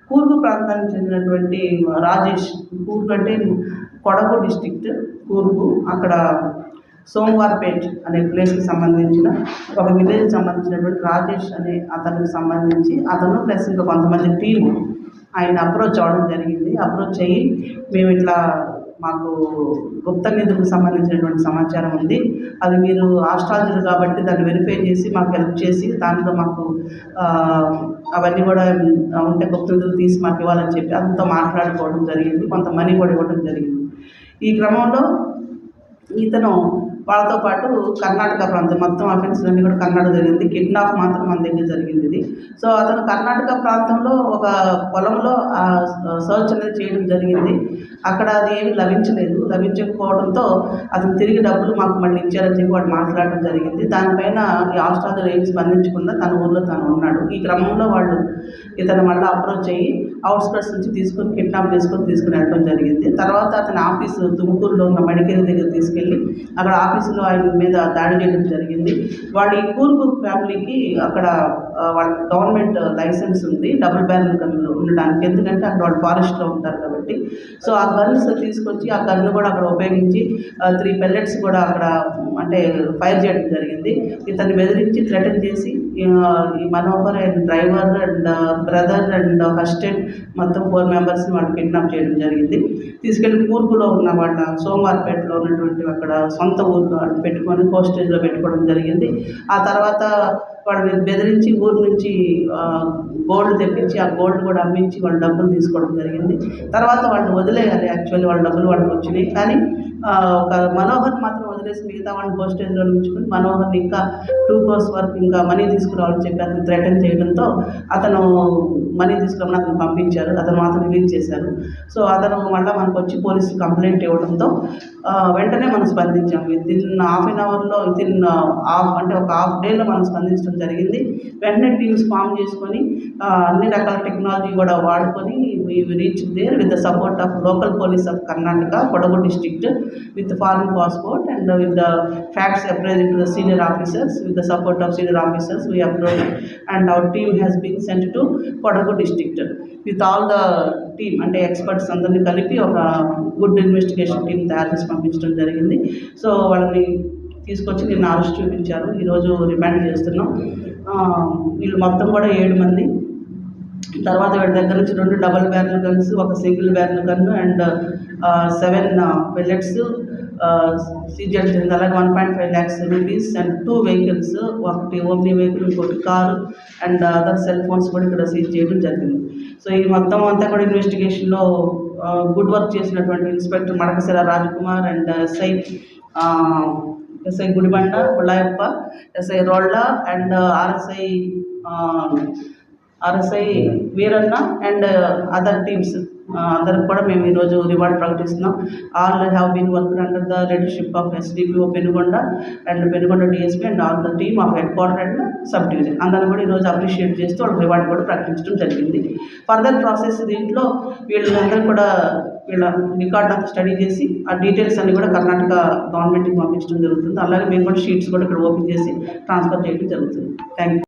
కూర్గు ప్రాంతానికి చెందినటువంటి రాజేష్, కూర్గు అంటే కొడగు డిస్ట్రిక్ట్ కూర్గు, అక్కడ సోమవార్పేట్ అనే ప్లేస్కి సంబంధించిన ఒక విలేజ్కి సంబంధించినటువంటి రాజేష్ అనే అతనికి సంబంధించి అతను ప్లస్ ఇంకా కొంతమంది టీము ఆయన అప్రోచ్ అవ్వడం జరిగింది. అప్రోచ్ అయ్యి మేము ఇట్లా మాకు గుప్త నిధులకు సంబంధించినటువంటి సమాచారం ఉంది, అది మీరు ఆస్ట్రాలజర్ కాబట్టి దాన్ని వెరిఫై చేసి మాకు హెల్ప్ చేసి దాంట్లో మాకు అవన్నీ కూడా ఉంటే గుప్త నిధులు తీసి మాకు ఇవ్వాలని చెప్పి అంతా మాట్లాడుకోవడం జరిగింది. కొంత మనీ కూడా ఇవ్వడం జరిగింది. ఈ క్రమంలో ఇతను వాళ్ళతో పాటు కర్ణాటక ప్రాంతం మొత్తం అఫెన్సెస్ అన్నీ కూడా కర్ణాటక జరిగింది. కిడ్నాప్ మాత్రం మన దగ్గర జరిగింది ఇది. సో అతను కర్ణాటక ప్రాంతంలో ఒక పొలంలో సర్చ్ అనేది చేయడం జరిగింది. అక్కడ అది ఏమి లభించకపోవడంతో అతను తిరిగి డబ్బులు మాకు మళ్ళీ ఇచ్చారని చెప్పి వాడు మాట్లాడడం జరిగింది. దానిపైన ఈ ఆస్ట్రాలజర్ ఏమి స్పందించకుండా తన ఊళ్ళో తను ఉన్నాడు. ఈ క్రమంలో వాళ్ళు ఇతను మళ్ళీ అప్రోచ్ అయ్యి అవుట్స్కట్స్ నుంచి కిడ్నాప్ తీసుకుని వెళ్ళడం జరిగింది. తర్వాత అతని ఆఫీసు తుముకూరులో ఉన్న మడికేరి దగ్గర తీసుకెళ్ళి అక్కడ ఆఫీసులో ఆయన మీద దాడి చేయడం జరిగింది. వాళ్ళ ఈ కూర్గు ఫ్యామిలీకి అక్కడ వాళ్ళ గవర్నమెంట్ లైసెన్స్ ఉంది డబుల్ బ్యారెల్ గన్లు ఉండడానికి, ఎందుకంటే అక్కడ వాళ్ళు ఫారెస్ట్లో ఉంటారు కాబట్టి. సో ఆ గన్స్ తీసుకొచ్చి ఆ గన్ను కూడా అక్కడ ఉపయోగించి 3 pellets కూడా అక్కడ అంటే ఫైర్ చేయడం జరిగింది. ఇతన్ని బెదిరించి థ్రెటన్ చేసి ఈ Manohar and driver and brother and first aid మొత్తం 4 మెంబర్స్ని వాళ్ళు కిడ్నాప్ చేయడం జరిగింది. తీసుకెళ్ళి కూర్గులో ఉన్న వాళ్ళ సోమవార్పేటలో ఉన్నటువంటి అక్కడ సొంత ఊర్లో పెట్టుకొని హోస్టేజ్లో పెట్టుకోవడం జరిగింది. ఆ తర్వాత వాళ్ళని బెదిరించి ఊరు నుంచి గోల్డ్ తెప్పించి ఆ గోల్డ్ కూడా అమ్మించి వాళ్ళ డబ్బులు తీసుకోవడం జరిగింది. తర్వాత వాళ్ళు వదిలేయాలి, యాక్చువల్లీ వాళ్ళ డబ్బులు వాళ్ళకి వచ్చినాయి. కానీ ఒక మనోహర్ మాత్రం వదిలేసి మిగతా వాళ్ళని హోస్టేజ్లో ఉంచుకొని మనోహర్ని ఇంకా 2 crores వరకు ఇంకా మనీ తీసుకురావాలని చెప్పి అతను థ్రెటన్ చేయడంతో అతను మనీ తీసుకురామని అతను పంపించారు. అతను మాత్రం రిలీజ్ చేశారు. సో అతను మళ్ళీ మనకు వచ్చి పోలీసులు కంప్లైంట్ ఇవ్వడంతో వెంటనే మనం స్పందించాం. వితిన్ హాఫ్ అన్ అవర్లో ఒక హాఫ్ డేలో మనం స్పందించడం జరిగింది. వెంటనే టీమ్స్ ఫామ్ చేసుకొని అన్ని రకాల టెక్నాలజీ కూడా వాడుకొని reach there with the support of local police of Karnataka Kodagu district with foreign passport and with the facts appraised to the senior officers. With the support of senior officers we approached and our team has been sent to Kodagu district with all the team అంటే experts అందరినీ కలిపి ఒక good investigation team తయారు చేసి పంపించడం జరిగింది. So వాళ్ళని తీసుకొచ్చి నిన్న అరెస్ట్ చూపించారు, ఈరోజు రిమాండ్ చేస్తున్నాం. వీళ్ళు మొత్తం కూడా 7 మంది. తర్వాత వీళ్ళ దగ్గర నుంచి 2 డబుల్ బ్యారెల్ గన్స్, ఒక single barrel gun and 7 pellets seize చేయడం జరిగింది. అలాగే 1.5 lakhs rupees అండ్ 2 vehicles, ఒకటి ఓమ్ని వెహికల్, ఇంకోటి car and other cell phones కూడా ఇక్కడ సీజ్ చేయడం జరిగింది. సో ఈ మొత్తం అంతా కూడా ఇన్వెస్టిగేషన్లో గుడ్ వర్క్ చేసినటువంటి inspector Madakasira Raj Kumar and SI SI Gudibanda Pullayappa, SI Rolla and RSI Veeranna and other teams అందరికి కూడా మేము ఈరోజు రివార్డ్ ప్రకటిస్తున్నాం. All have been worked under the leadership of SDPO Penugonda and Penugonda DSP and all the team of headquarter and subdivision అందరిని కూడా ఈరోజు appreciate చేస్తూ వాళ్ళకి రివార్డ్ కూడా ప్రకటించడం జరిగింది. ఫర్దర్ ప్రాసెస్ దీంట్లో వీళ్ళందరూ కూడా వీళ్ళ రికార్డ్ అంతా స్టడీ చేసి ఆ డీటెయిల్స్ అన్ని కూడా కర్ణాటక గవర్నమెంట్కి పంపించడం జరుగుతుంది. అలాగే మేము కూడా షీట్స్ కూడా ఇక్కడ ఓపెన్ చేసి ట్రాన్స్ఫర్ చేయడం జరుగుతుంది. Thank you.